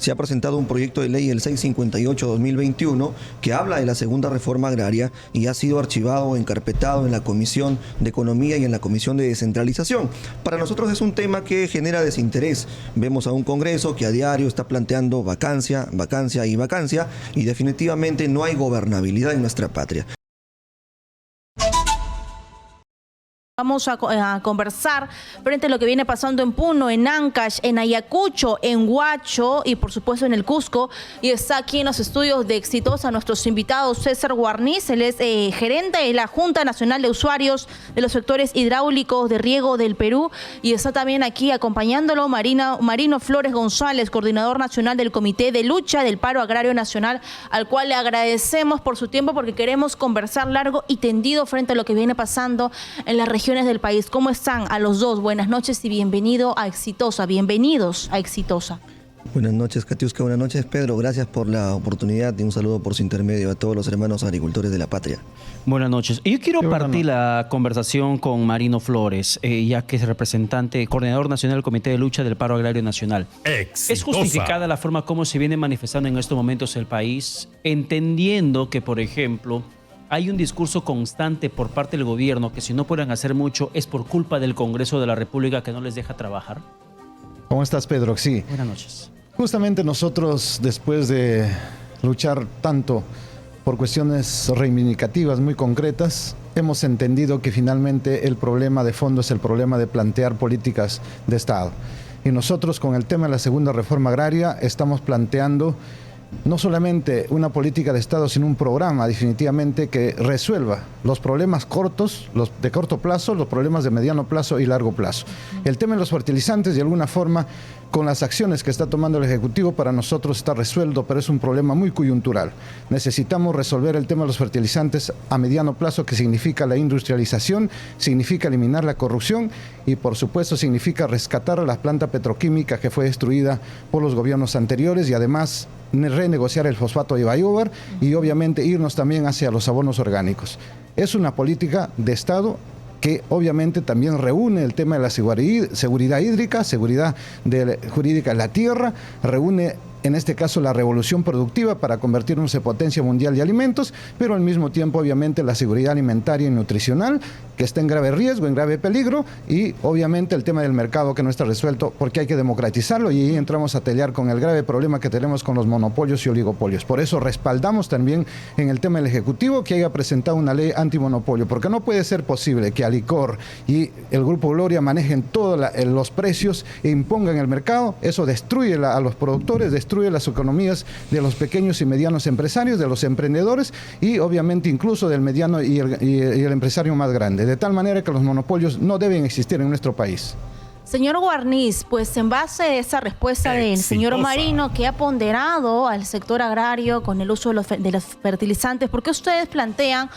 se ha presentado un proyecto de ley, el 658-2021, que habla de la segunda reforma agraria y ha sido archivado o encarpetado en la Comisión de Economía y en la Comisión de Descentralización. Para nosotros es un tema que genera desinterés. Vemos a un Congreso que a diario está planteando vacancia, vacancia y vacancia, y definitivamente no hay gobernabilidad en nuestra patria. Vamos a conversar frente a lo que viene pasando en Puno, en Ancash, en Ayacucho, en Huacho y por supuesto en el Cusco. Y está aquí en los estudios de Exitosa nuestros invitados, César Guarniz, él es gerente de la Junta Nacional de Usuarios de los Sectores Hidráulicos de Riego del Perú. Y está también aquí acompañándolo Marino Flores González, coordinador nacional del Comité de Lucha del Paro Agrario Nacional, al cual le agradecemos por su tiempo porque queremos conversar largo y tendido frente a lo que viene pasando en la región del país. ¿Cómo están a los dos? Buenas noches y bienvenido a Exitosa. Bienvenidos a Exitosa. Buenas noches, Katiuska. Buenas noches, Pedro. Gracias por la oportunidad y un saludo por su intermedio a todos los hermanos agricultores de la patria. Buenas noches. Yo quiero partir la conversación con Marino Flores, ya que es representante, coordinador nacional del Comité de Lucha del Paro Agrario Nacional. Exitosa. ¿Es justificada la forma como se viene manifestando en estos momentos el país, entendiendo que, por ejemplo, hay un discurso constante por parte del gobierno que si no pueden hacer mucho es por culpa del Congreso de la República que no les deja trabajar? ¿Cómo estás, Pedro? Sí. Buenas noches. Justamente nosotros, después de luchar tanto por cuestiones reivindicativas muy concretas, hemos entendido que finalmente el problema de fondo es el problema de plantear políticas de Estado. Y nosotros con el tema de la segunda reforma agraria estamos planteando no solamente una política de Estado, sino un programa definitivamente que resuelva los problemas cortos, los de corto plazo, los problemas de mediano plazo y largo plazo. El tema de los fertilizantes, de alguna forma, con las acciones que está tomando el Ejecutivo, para nosotros está resuelto, pero es un problema muy coyuntural. Necesitamos resolver el tema de los fertilizantes a mediano plazo, que significa la industrialización, significa eliminar la corrupción y, por supuesto, significa rescatar a la planta petroquímica que fue destruida por los gobiernos anteriores y, además, renegociar el fosfato de Bayobar y obviamente irnos también hacia los abonos orgánicos. Es una política de Estado que obviamente también reúne el tema de la seguridad hídrica, seguridad jurídica de la tierra, reúne en este caso la revolución productiva para convertirnos en potencia mundial de alimentos, pero al mismo tiempo obviamente la seguridad alimentaria y nutricional, que está en grave riesgo, en grave peligro, y obviamente el tema del mercado que no está resuelto porque hay que democratizarlo, y ahí entramos a pelear con el grave problema que tenemos con los monopolios y oligopolios. Por eso respaldamos también en el tema del Ejecutivo que haya presentado una ley antimonopolio, porque no puede ser posible que Alicor y el Grupo Gloria manejen todos los precios e impongan el mercado. Eso destruye a los productores, destruye las economías de los pequeños y medianos empresarios, de los emprendedores y obviamente incluso del mediano y el empresario más grande, de tal manera que los monopolios no deben existir en nuestro país. Señor Guarniz, pues en base a esa respuesta del señor Marino, que ha ponderado al sector agrario con el uso de los fertilizantes, ¿por qué ustedes plantean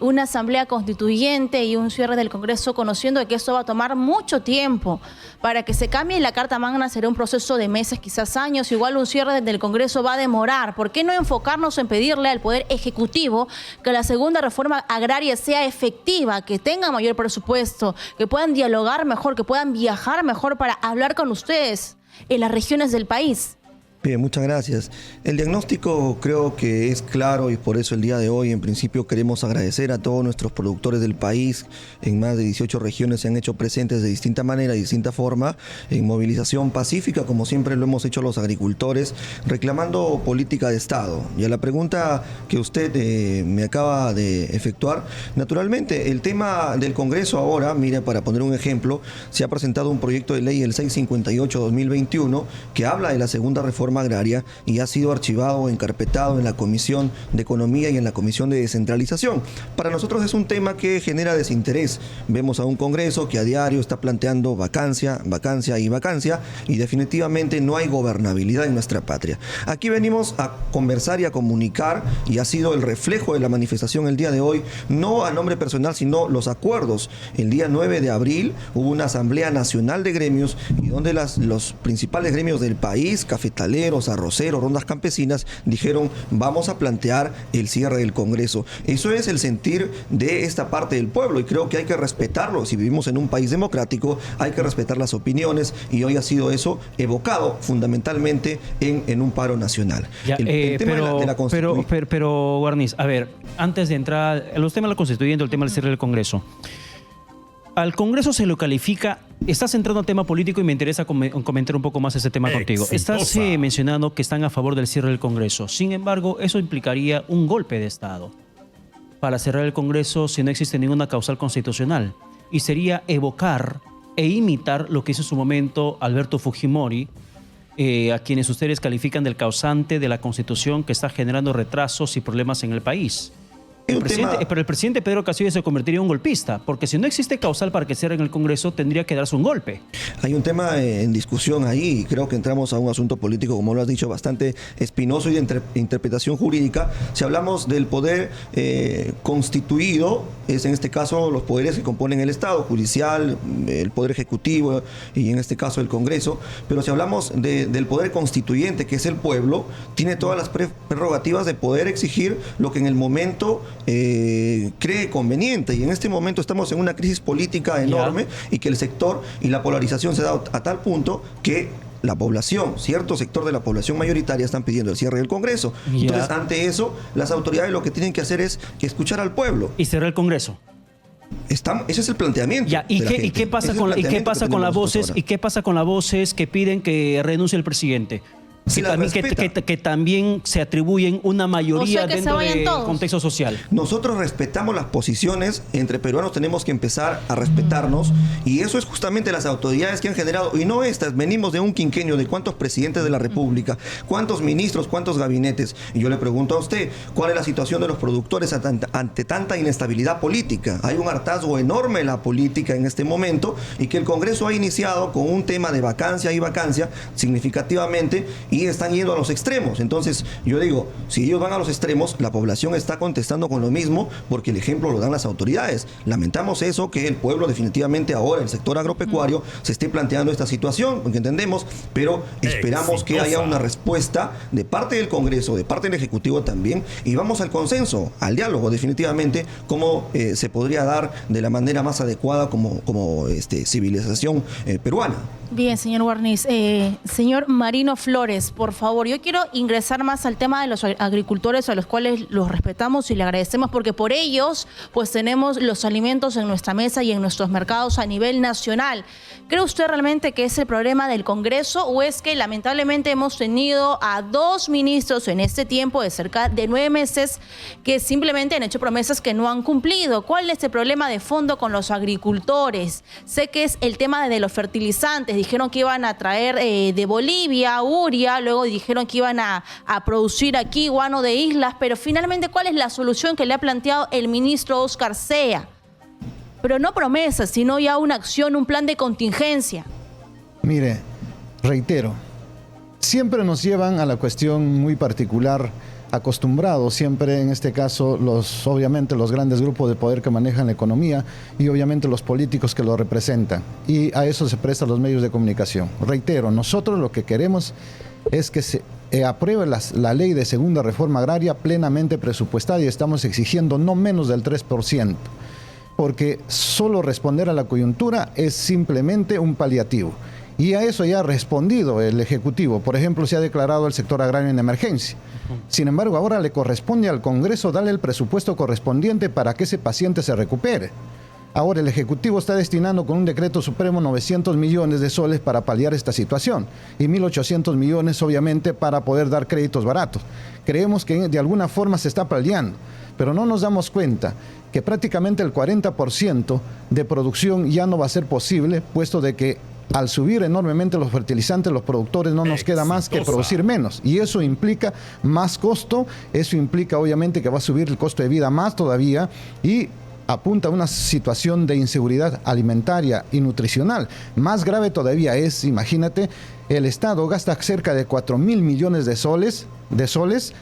una asamblea constituyente y un cierre del Congreso, conociendo de que esto va a tomar mucho tiempo? Para que se cambie la Carta Magna será un proceso de meses, quizás años, igual un cierre del Congreso va a demorar. ¿Por qué no enfocarnos en pedirle al Poder Ejecutivo que la segunda reforma agraria sea efectiva, que tenga mayor presupuesto, que puedan dialogar mejor, que puedan viajar mejor para hablar con ustedes en las regiones del país? Bien, muchas gracias. El diagnóstico creo que es claro y por eso el día de hoy en principio queremos agradecer a todos nuestros productores del país. En más de 18 regiones se han hecho presentes de distinta manera y distinta forma en movilización pacífica, como siempre lo hemos hecho los agricultores, reclamando política de Estado. Y a la pregunta que usted me acaba de efectuar, naturalmente el tema del Congreso ahora, mire, para poner un ejemplo, se ha presentado un proyecto de ley, el 658-2021, que habla de la segunda reforma agraria y ha sido archivado o encarpetado en la Comisión de Economía y en la Comisión de Descentralización. Para nosotros es un tema que genera desinterés. Vemos a un Congreso que a diario está planteando vacancia, vacancia y vacancia, y definitivamente no hay gobernabilidad en nuestra patria. Aquí venimos a conversar y a comunicar, y ha sido el reflejo de la manifestación el día de hoy, no a nombre personal, sino los acuerdos. El día 9 de abril hubo una Asamblea Nacional de Gremios, y donde los principales gremios del país, cafetaleros, ingenieros, arroceros, rondas campesinas, dijeron vamos a plantear el cierre del Congreso. Eso es el sentir de esta parte del pueblo y creo que hay que respetarlo. Si vivimos en un país democrático, hay que respetar las opiniones y hoy ha sido eso evocado fundamentalmente en un paro nacional. Ya, el tema de la Constitución. Pero, Guarniz, a ver, antes de entrar en los temas de la Constituyente, el tema del cierre del Congreso. Al Congreso se lo califica, estás entrando al tema político y me interesa comentar un poco más ese tema contigo. Estás mencionando que están a favor del cierre del Congreso. Sin embargo, eso implicaría un golpe de Estado para cerrar el Congreso si no existe ninguna causal constitucional. Y sería evocar e imitar lo que hizo en su momento Alberto Fujimori, a quienes ustedes califican del causante de la Constitución que está generando retrasos y problemas en el país. Pero el presidente Pedro Castillo se convertiría en un golpista, porque si no existe causal para que cierren el Congreso, tendría que darse un golpe. Hay un tema en discusión ahí, y creo que entramos a un asunto político, como lo has dicho, bastante espinoso y de interpretación jurídica. Si hablamos del poder constituido, es en este caso los poderes que componen el Estado, judicial, el poder ejecutivo y en este caso el Congreso, pero si hablamos del poder constituyente, que es el pueblo, tiene todas las prerrogativas de poder exigir lo que en el momento cree conveniente, y en este momento estamos en una crisis política enorme y que el sector y la polarización se da a tal punto que la población, cierto sector de la población mayoritaria están pidiendo el cierre del Congreso. Entonces, ante eso, las autoridades lo que tienen que hacer es escuchar al pueblo. Y cerrar el Congreso. Ese es el planteamiento. ¿Y qué pasa con las voces? ¿Y qué pasa con las voces que piden que renuncie el presidente? Que también se atribuyen una mayoría dentro del contexto social. Nosotros respetamos las posiciones, entre peruanos tenemos que empezar a respetarnos, y eso es justamente las autoridades que han generado, y no estas, venimos de un quinquenio de cuántos presidentes de la República, cuántos ministros, cuántos gabinetes, y yo le pregunto a usted, ¿cuál es la situación de los productores ante tanta inestabilidad política? Hay un hartazgo enorme en la política en este momento, y que el Congreso ha iniciado con un tema de vacancia y vacancia significativamente, y están yendo a los extremos. Entonces, yo digo, si ellos van a los extremos, la población está contestando con lo mismo, porque el ejemplo lo dan las autoridades. Lamentamos eso, que el pueblo definitivamente ahora, el sector agropecuario, se esté planteando esta situación, porque entendemos, pero esperamos que haya una respuesta de parte del Congreso, de parte del Ejecutivo también, y vamos al consenso, al diálogo, definitivamente, cómo se podría dar de la manera más adecuada como civilización peruana. Bien, señor Guarniz. Señor Marino Flores, por favor, yo quiero ingresar más al tema de los agricultores, a los cuales los respetamos y le agradecemos, porque por ellos pues tenemos los alimentos en nuestra mesa y en nuestros mercados a nivel nacional. ¿Cree usted realmente que es el problema del Congreso, o es que lamentablemente hemos tenido a 2 ministros en este tiempo de cerca de 9 meses que simplemente han hecho promesas que no han cumplido? ¿Cuál es el problema de fondo con los agricultores? Sé que es el tema de los fertilizantes. Dijeron que iban a traer de Bolivia, urea, luego dijeron que iban a producir aquí guano de islas, pero finalmente, ¿cuál es la solución que le ha planteado el ministro Óscar Sea? Pero no promesas, sino ya una acción, un plan de contingencia. Mire, reitero, siempre nos llevan a la cuestión muy particular, acostumbrados siempre, en este caso, obviamente los grandes grupos de poder que manejan la economía y obviamente los políticos que lo representan. Y a eso se prestan los medios de comunicación. Reitero, nosotros lo que queremos es que se apruebe la ley de segunda reforma agraria plenamente presupuestada, y estamos exigiendo no menos del 3%, porque solo responder a la coyuntura es simplemente un paliativo. Y a eso ya ha respondido el Ejecutivo. Por ejemplo, se ha declarado el sector agrario en emergencia. Sin embargo, ahora le corresponde al Congreso darle el presupuesto correspondiente para que ese paciente se recupere. Ahora el Ejecutivo está destinando con un decreto supremo 900 millones de soles para paliar esta situación, y 1.800 millones obviamente para poder dar créditos baratos. Creemos que de alguna forma se está paliando, pero no nos damos cuenta que prácticamente el 40% de producción ya no va a ser posible, puesto de que al subir enormemente los fertilizantes, los productores no nos queda más que producir menos, y eso implica más costo, eso implica obviamente que va a subir el costo de vida más todavía, y apunta a una situación de inseguridad alimentaria y nutricional. Más grave todavía es, imagínate, el Estado gasta cerca de 4.000 millones de soles,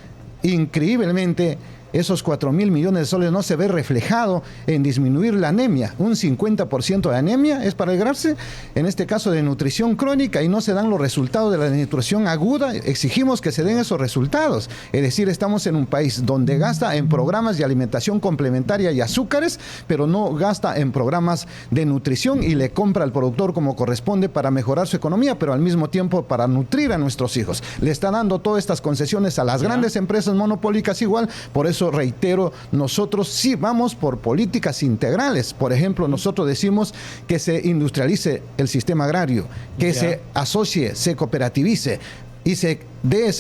increíblemente esos 4.000 millones de soles no se ve reflejado en disminuir la anemia. Un 50% de anemia es para alegrarse, en este caso de nutrición crónica, y no se dan los resultados de la nutrición aguda. Exigimos que se den esos resultados. Es decir, estamos en un país donde gasta en programas de alimentación complementaria y azúcares, pero no gasta en programas de nutrición y le compra al productor como corresponde para mejorar su economía, pero al mismo tiempo para nutrir a nuestros hijos. Le está dando todas estas concesiones a las grandes empresas monopólicas igual. Por eso reitero, nosotros sí vamos por políticas integrales. Por ejemplo, nosotros decimos que se industrialice el sistema agrario, que se asocie, se cooperativice y se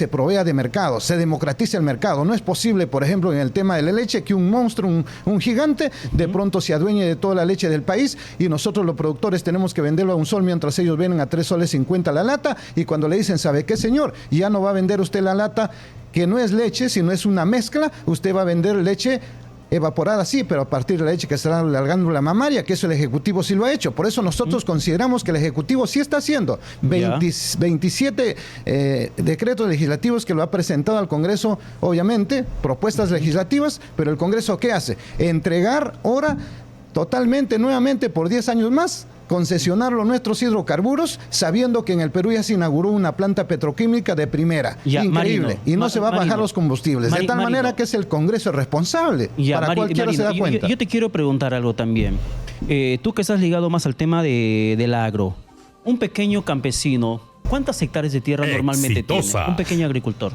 provea de mercado, se democratice el mercado. No es posible, por ejemplo, en el tema de la leche, que un monstruo, un gigante, de pronto se adueñe de toda la leche del país y nosotros los productores tenemos que venderlo a $1 mientras ellos venden a $3.50 la lata, y cuando le dicen, ¿sabe qué, señor? Ya no va a vender usted la lata que no es leche, sino es una mezcla, usted va a vender leche evaporada, sí, pero a partir de la leche que será la glándula mamaria, que eso el Ejecutivo sí lo ha hecho. Por eso nosotros consideramos que el Ejecutivo sí está haciendo 27 decretos legislativos que lo ha presentado al Congreso, obviamente, propuestas legislativas, pero el Congreso, ¿qué hace? Entregar ahora totalmente, nuevamente, por 10 años más, concesionarlo nuestros hidrocarburos, sabiendo que en el Perú ya se inauguró una planta petroquímica de primera. Increíble. Y no se va a bajar los combustibles. De tal manera que es el Congreso responsable. Para cualquiera se da cuenta. Yo te quiero preguntar algo también. Tú que estás ligado más al tema del agro. Un pequeño campesino, ¿cuántas hectáreas de tierra normalmente tiene? Un pequeño agricultor.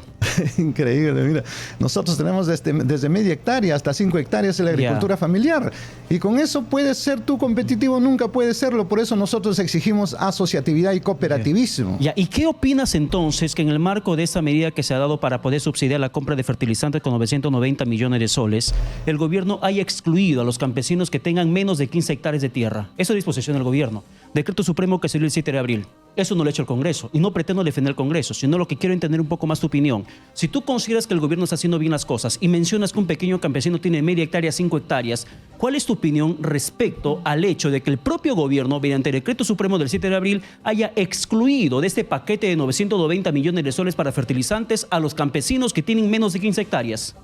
Increíble, mira. Nosotros tenemos desde media hectárea hasta 5 hectáreas en la agricultura familiar. Y con eso puedes ser tú competitivo, nunca puedes serlo. Por eso nosotros exigimos asociatividad y cooperativismo. ¿Y qué opinas entonces que en el marco de esa medida que se ha dado para poder subsidiar la compra de fertilizantes con 990 millones de soles, el gobierno haya excluido a los campesinos que tengan menos de 15 hectáreas de tierra? Eso es disposición del gobierno. Decreto supremo que salió el 7 de abril. Eso no lo ha hecho el Congreso, y no pretendo defender el Congreso, sino lo que quiero entender un poco más tu opinión. Si tú consideras que el gobierno está haciendo bien las cosas y mencionas que un pequeño campesino tiene media hectárea, 5 hectáreas, ¿cuál es tu opinión respecto al hecho de que el propio gobierno, mediante el decreto supremo del 7 de abril, haya excluido de este paquete de 990 millones de soles para fertilizantes a los campesinos que tienen menos de 15 hectáreas?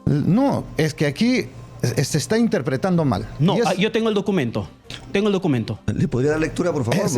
No, es que aquí se está interpretando mal. No, yo tengo el documento. Tengo el documento. ¿Le podría dar lectura, por favor?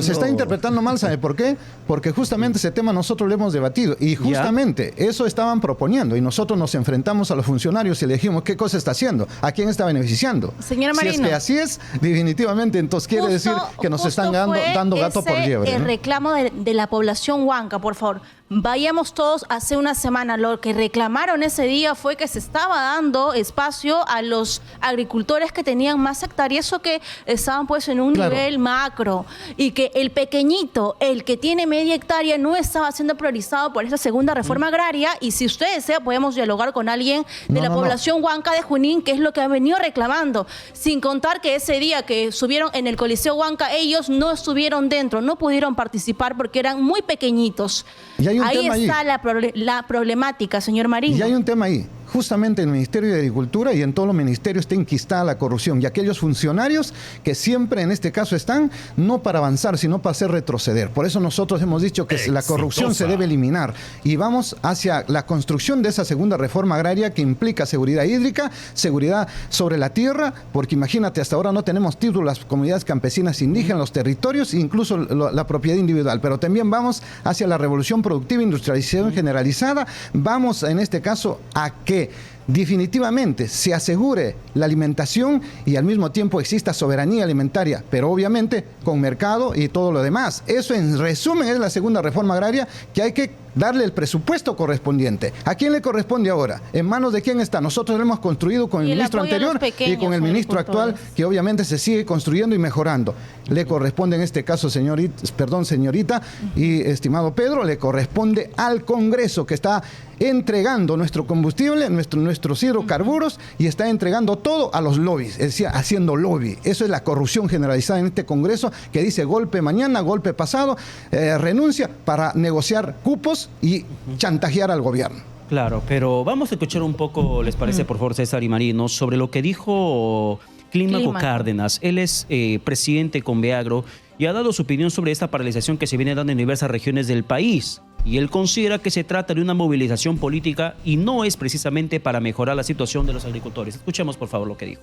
Se está interpretando mal, ¿sabe por qué? Porque justamente ese tema nosotros lo hemos debatido y justamente eso estaban proponiendo y nosotros nos enfrentamos a los funcionarios y le dijimos qué cosa está haciendo, a quién está beneficiando. Señora Marino. Si es que así es, definitivamente, entonces quiere decir que nos están dando gato por liebre. El reclamo de la población huanca, por favor. Vayamos todos hace una semana. Lo que reclamaron ese día fue que se estaba dando espacio a los agricultores que tenían más hectáreas o que estaban pues en un nivel macro, y que el pequeñito, el que tiene media hectárea, no estaba siendo priorizado por esa segunda reforma agraria. Y si usted desea, podemos dialogar con alguien de la población huanca de Junín, que es lo que ha venido reclamando, sin contar que ese día que subieron en el Coliseo Huanca, ellos no estuvieron dentro, no pudieron participar porque eran muy pequeños. Ahí está la problemática, señor Marino. Y hay un tema ahí. Justamente en el Ministerio de Agricultura y en todos los ministerios está enquistada la corrupción, y aquellos funcionarios que siempre en este caso están no para avanzar, sino para hacer retroceder. Por eso nosotros hemos dicho que la corrupción se debe eliminar y vamos hacia la construcción de esa segunda reforma agraria que implica seguridad hídrica, seguridad sobre la tierra, porque imagínate, hasta ahora no tenemos título las comunidades campesinas indígenas, los territorios, incluso la propiedad individual, pero también vamos hacia la revolución productiva, industrialización generalizada. Vamos en este caso a que definitivamente se asegure la alimentación y al mismo tiempo exista soberanía alimentaria, pero obviamente con mercado y todo lo demás. Eso en resumen es la segunda reforma agraria, que hay que darle el presupuesto correspondiente. ¿A quién le corresponde ahora? ¿En manos de quién está? Nosotros lo hemos construido con el ministro anterior y con el ministro actual, que obviamente se sigue construyendo y mejorando. Le corresponde en este caso, señorita y estimado Pedro, le corresponde al Congreso, que está entregando nuestro combustible, nuestros hidrocarburos, y está entregando todo a los lobbies, es decir, haciendo lobby. Eso es la corrupción generalizada en este Congreso, que dice golpe mañana, golpe pasado, renuncia para negociar cupos y chantajear al gobierno. Claro, pero vamos a escuchar un poco, ¿les parece, por favor, César y Marino, sobre lo que dijo Clímaco Cárdenas? Él es presidente con Conveagro y ha dado su opinión sobre esta paralización que se viene dando en diversas regiones del país. Y él considera que se trata de una movilización política y no es precisamente para mejorar la situación de los agricultores. Escuchemos, por favor, lo que dijo.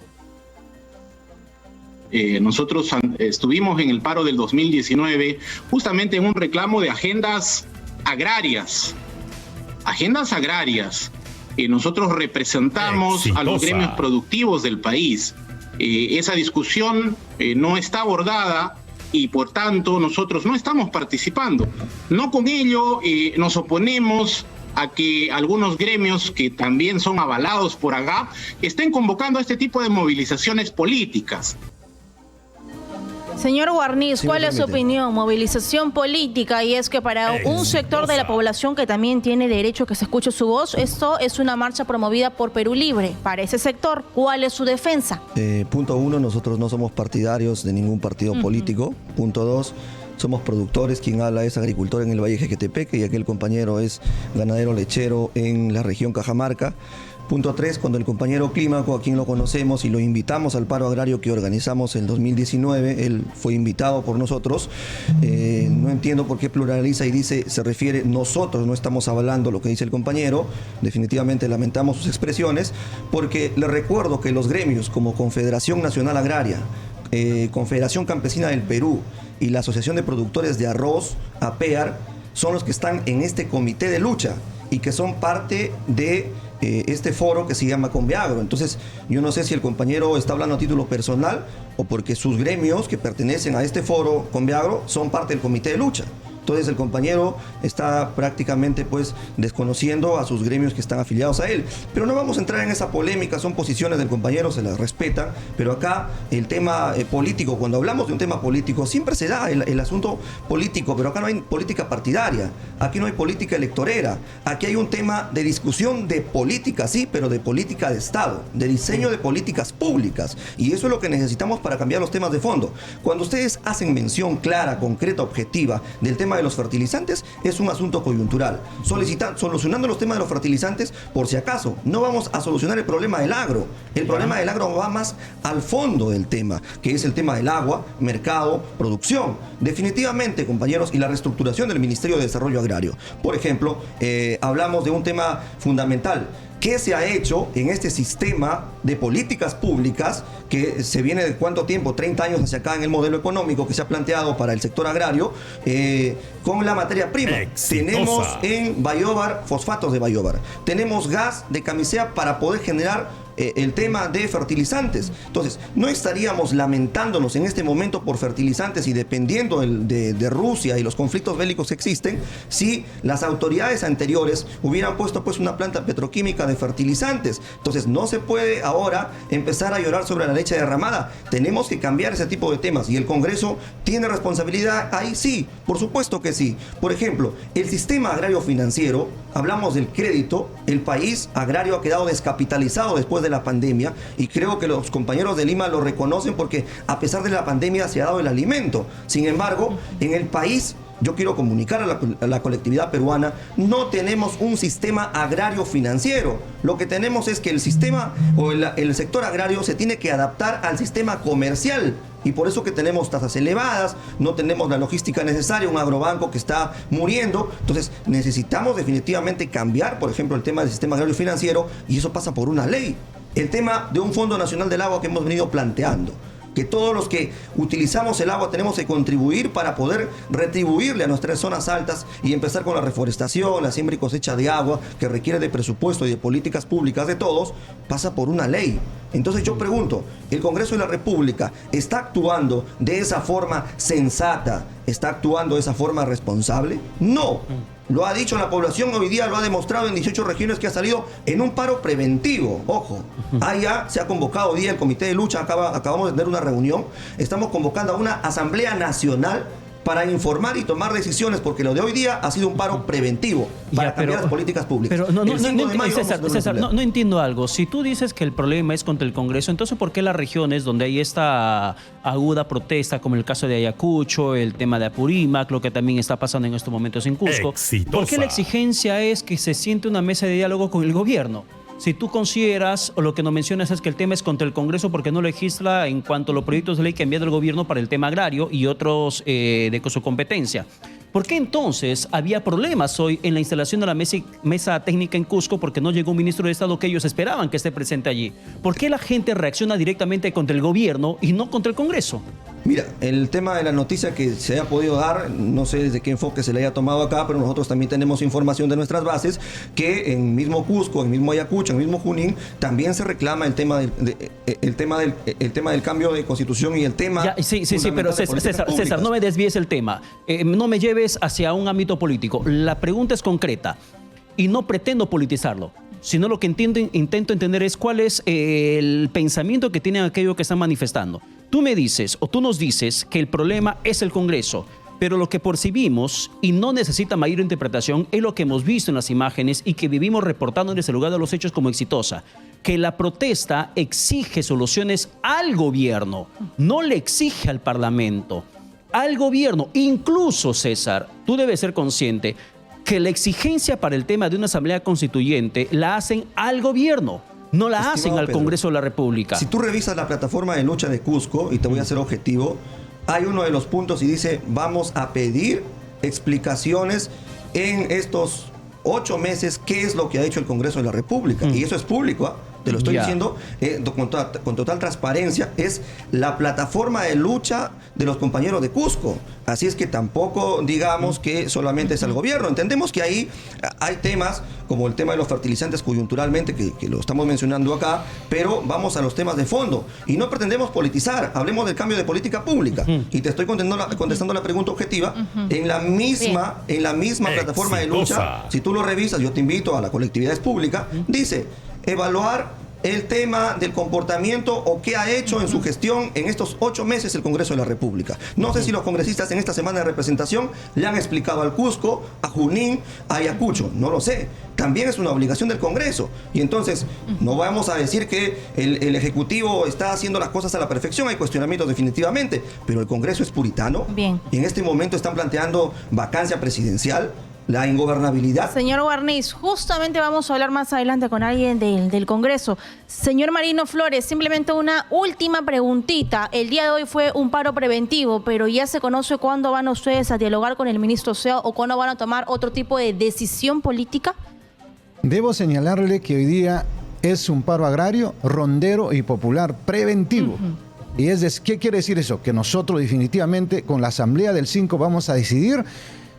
Nosotros estuvimos en el paro del 2019 justamente en un reclamo de agendas agrarias. Nosotros representamos a los gremios productivos del país. Esa discusión no está abordada y por tanto nosotros no estamos participando. No con ello nos oponemos a que algunos gremios que también son avalados por AGAP estén convocando a este tipo de movilizaciones políticas. Señor Guarniz, Sí, ¿cuál me es su permite. opinión? Movilización política, y es que para un sector de la población que también tiene derecho a que se escuche su voz, esto es una marcha promovida por Perú Libre. Para ese sector, ¿cuál es su defensa? Punto 1, nosotros no somos partidarios de ningún partido político. Punto 2, somos productores, quien habla es agricultor en el Valle Jequetepeque y aquel compañero es ganadero lechero en la región Cajamarca. Punto 3, cuando el compañero Clímaco, a quien lo conocemos y lo invitamos al paro agrario que organizamos en 2019, él fue invitado por nosotros, no entiendo por qué pluraliza y dice, se refiere, nosotros no estamos avalando lo que dice el compañero, definitivamente lamentamos sus expresiones, porque le recuerdo que los gremios como Confederación Nacional Agraria, Confederación Campesina del Perú y la Asociación de Productores de Arroz, APEAR, son los que están en este comité de lucha y que son parte de este foro que se llama Conveagro. Entonces, yo no sé si el compañero está hablando a título personal o porque sus gremios que pertenecen a este foro Conveagro son parte del comité de lucha. Entonces el compañero está prácticamente pues desconociendo a sus gremios que están afiliados a él. Pero no vamos a entrar en esa polémica, son posiciones del compañero, se las respetan, pero acá el tema político, cuando hablamos de un tema político, siempre se da el asunto político, pero acá no hay política partidaria, aquí no hay política electorera, aquí hay un tema de discusión de política, sí, pero de política de Estado, de diseño de políticas públicas, y eso es lo que necesitamos para cambiar los temas de fondo. Cuando ustedes hacen mención clara, concreta, objetiva del tema de los fertilizantes, es un asunto coyuntural. Solucionando los temas de los fertilizantes, por si acaso, no vamos a solucionar el problema del agro. El problema del agro va más al fondo del tema, que es el tema del agua, mercado, producción. Definitivamente, compañeros, y la reestructuración del Ministerio de Desarrollo Agrario. Por ejemplo, hablamos de un tema fundamental. ¿Qué se ha hecho en este sistema de políticas públicas que se viene de cuánto tiempo, 30 años hacia acá en el modelo económico que se ha planteado para el sector agrario con la materia prima? Tenemos en Bayobar fosfatos de Bayobar, tenemos gas de camisea para poder generar el tema de fertilizantes. Entonces, no estaríamos lamentándonos en este momento por fertilizantes y dependiendo de Rusia y los conflictos bélicos que existen, si las autoridades anteriores hubieran puesto pues una planta petroquímica de fertilizantes. Entonces, no se puede ahora empezar a llorar sobre la leche derramada. Tenemos que cambiar ese tipo de temas y el Congreso tiene responsabilidad ahí, sí, por supuesto que sí. Por ejemplo, el sistema agrario financiero, hablamos del crédito, el país agrario ha quedado descapitalizado después de la pandemia y creo que los compañeros de Lima lo reconocen porque a pesar de la pandemia se ha dado el alimento. Sin embargo, en el país, yo quiero comunicar a la colectividad peruana, no tenemos un sistema agrario financiero. Lo que tenemos es que el sistema o el sector agrario se tiene que adaptar al sistema comercial. Y por eso que tenemos tasas elevadas, no tenemos la logística necesaria, un agrobanco que está muriendo. Entonces necesitamos definitivamente cambiar, por ejemplo, el tema del sistema agrario financiero y eso pasa por una ley. El tema de un Fondo Nacional del Agua que hemos venido planteando. Que todos los que utilizamos el agua tenemos que contribuir para poder retribuirle a nuestras zonas altas y empezar con la reforestación, la siembra y cosecha de agua, que requiere de presupuesto y de políticas públicas de todos, pasa por una ley. Entonces yo pregunto, ¿el Congreso de la República está actuando de esa forma sensata? ¿Está actuando de esa forma responsable? No. Lo ha dicho la población, hoy día lo ha demostrado en 18 regiones que ha salido en un paro preventivo. Ojo, allá se ha convocado hoy día el Comité de Lucha, acabamos de tener una reunión, estamos convocando a una Asamblea Nacional para informar y tomar decisiones, porque lo de hoy día ha sido un paro preventivo para cambiar las políticas públicas. Pero César, no entiendo algo. Si tú dices que el problema es contra el Congreso, entonces ¿por qué las regiones donde hay esta aguda protesta, como el caso de Ayacucho, el tema de Apurímac, lo que también está pasando en estos momentos en Cusco, ¿por qué la exigencia es que se siente una mesa de diálogo con el gobierno? Si tú consideras, o lo que nos mencionas es que el tema es contra el Congreso porque no legisla en cuanto a los proyectos de ley que ha enviado el gobierno para el tema agrario y otros de su competencia. ¿Por qué entonces había problemas hoy en la instalación de la mesa técnica en Cusco porque no llegó un ministro de Estado que ellos esperaban que esté presente allí? ¿Por qué la gente reacciona directamente contra el gobierno y no contra el Congreso? Mira, el tema de la noticia que se haya podido dar, no sé desde qué enfoque se le haya tomado acá, pero nosotros también tenemos información de nuestras bases que en mismo Cusco, en mismo Ayacucho, en mismo Junín, también se reclama el tema del cambio de constitución y el tema... Ya, sí, pero César, no me desvíes el tema, no me lleves hacia un ámbito político. La pregunta es concreta y no pretendo politizarlo, sino lo que intento entender es cuál es el pensamiento que tienen aquellos que están manifestando. Tú me dices, o tú nos dices, que el problema es el Congreso, pero lo que percibimos, y no necesita mayor interpretación, es lo que hemos visto en las imágenes y que vivimos reportando desde el lugar de los hechos como exitosa, que la protesta exige soluciones al gobierno, no le exige al Parlamento, al gobierno. Incluso, César, tú debes ser consciente que la exigencia para el tema de una asamblea constituyente la hacen al gobierno. No la hacen al Congreso de la República. Si tú revisas la plataforma de lucha de Cusco, y te voy a ser objetivo, hay uno de los puntos y dice, vamos a pedir explicaciones en estos 8 meses, qué es lo que ha hecho el Congreso de la República. Y eso es público, ¿ah? Te lo estoy diciendo con total transparencia. Es la plataforma de lucha de los compañeros de Cusco. Así es que tampoco digamos que solamente es al gobierno. Entendemos que ahí hay temas como el tema de los fertilizantes coyunturalmente, que lo estamos mencionando acá, pero vamos a los temas de fondo. Y no pretendemos politizar, hablemos del cambio de política pública. Y te estoy contestando la pregunta objetiva. En la misma plataforma de lucha, si tú lo revisas, yo te invito a la colectividad es pública, dice... evaluar el tema del comportamiento o qué ha hecho en su gestión en estos 8 meses el Congreso de la República. No sé si los congresistas en esta semana de representación le han explicado al Cusco, a Junín, a Ayacucho. No lo sé. También es una obligación del Congreso. Y entonces, no vamos a decir que el Ejecutivo está haciendo las cosas a la perfección. Hay cuestionamientos definitivamente. Pero el Congreso es puritano. Bien. Y en este momento están planteando vacancia presidencial. La ingobernabilidad. Señor Guarniz, justamente vamos a hablar más adelante con alguien del Congreso. Señor Marino Flores, simplemente una última preguntita. El día de hoy fue un paro preventivo, pero ¿ya se conoce cuándo van ustedes a dialogar con el ministro Sea o cuándo van a tomar otro tipo de decisión política? Debo señalarle que hoy día es un paro agrario, rondero y popular preventivo. Y ¿qué quiere decir eso? Que nosotros definitivamente con la Asamblea del 5 vamos a decidir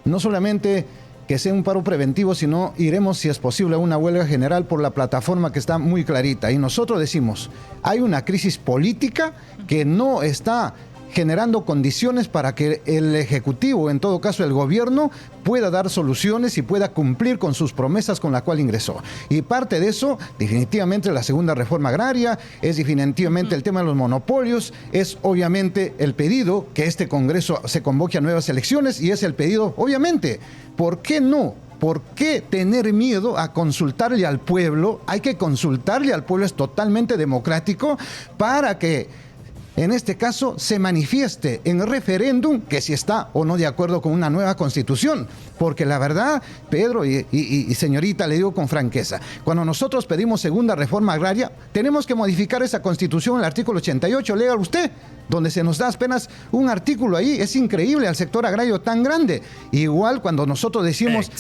no solamente que sea un paro preventivo, sino iremos, si es posible, a una huelga general por la plataforma que está muy clarita. Y nosotros decimos, hay una crisis política que no está generando condiciones para que el Ejecutivo, en todo caso el gobierno, pueda dar soluciones y pueda cumplir con sus promesas con la cual ingresó. Y parte de eso, definitivamente, la segunda reforma agraria, es definitivamente el tema de los monopolios, es obviamente el pedido que este Congreso se convoque a nuevas elecciones y es el pedido, obviamente, ¿por qué no? ¿Por qué tener miedo a consultarle al pueblo? Hay que consultarle al pueblo, es totalmente democrático, para que en este caso se manifieste en referéndum que si está o no de acuerdo con una nueva constitución. Porque la verdad, Pedro y señorita, le digo con franqueza, cuando nosotros pedimos segunda reforma agraria, tenemos que modificar esa constitución, el artículo 88, lea usted, donde se nos da apenas un artículo ahí. Es increíble al sector agrario tan grande. Igual cuando nosotros decimos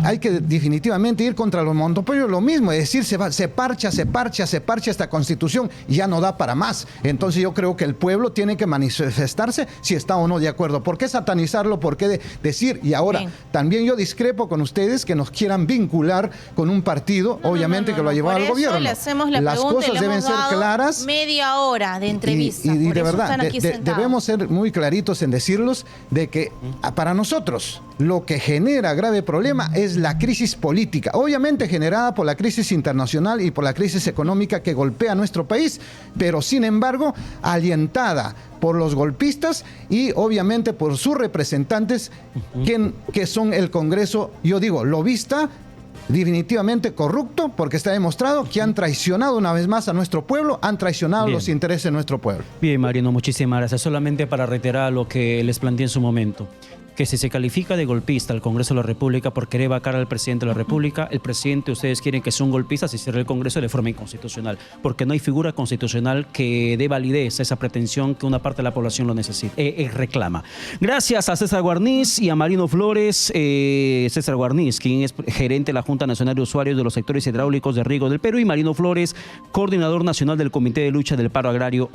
hay que definitivamente ir contra los monopolios, lo mismo, es decir, se parcha esta constitución y ya no da para más. Entonces yo creo que el pueblo tiene que manifestarse si está o no de acuerdo. ¿Por qué satanizarlo? ¿Por qué decir? Y ahora, también yo discrepo con ustedes que nos quieran vincular con un partido, obviamente que lo ha llevado al gobierno. Le hacemos la Las pregunta, cosas deben ser claras. Media hora de entrevista. Y de verdad, debemos ser muy claritos en decirlos de que para nosotros lo que genera grave problema es la crisis política, obviamente generada por la crisis internacional y por la crisis económica que golpea a nuestro país, pero sin embargo alientada por los golpistas y obviamente por sus representantes que son el Congreso, yo digo, lobista, definitivamente corrupto, porque está demostrado que han traicionado una vez más a nuestro pueblo, han traicionado los intereses de nuestro pueblo. Bien, Marino, muchísimas gracias. Solamente para reiterar lo que les planteé en su momento. que si se califica de golpista al Congreso de la República por querer vacar al presidente de la República, el presidente, ustedes quieren que sea un golpista, si cierra el Congreso de forma inconstitucional, porque no hay figura constitucional que dé validez a esa pretensión que una parte de la población lo necesita, reclama. Gracias a César Guarniz y a Marino Flores. César Guarniz, quien es gerente de la Junta Nacional de Usuarios de los Sectores Hidráulicos de Riego del Perú, y Marino Flores, coordinador nacional del Comité de Lucha del Paro Agrario.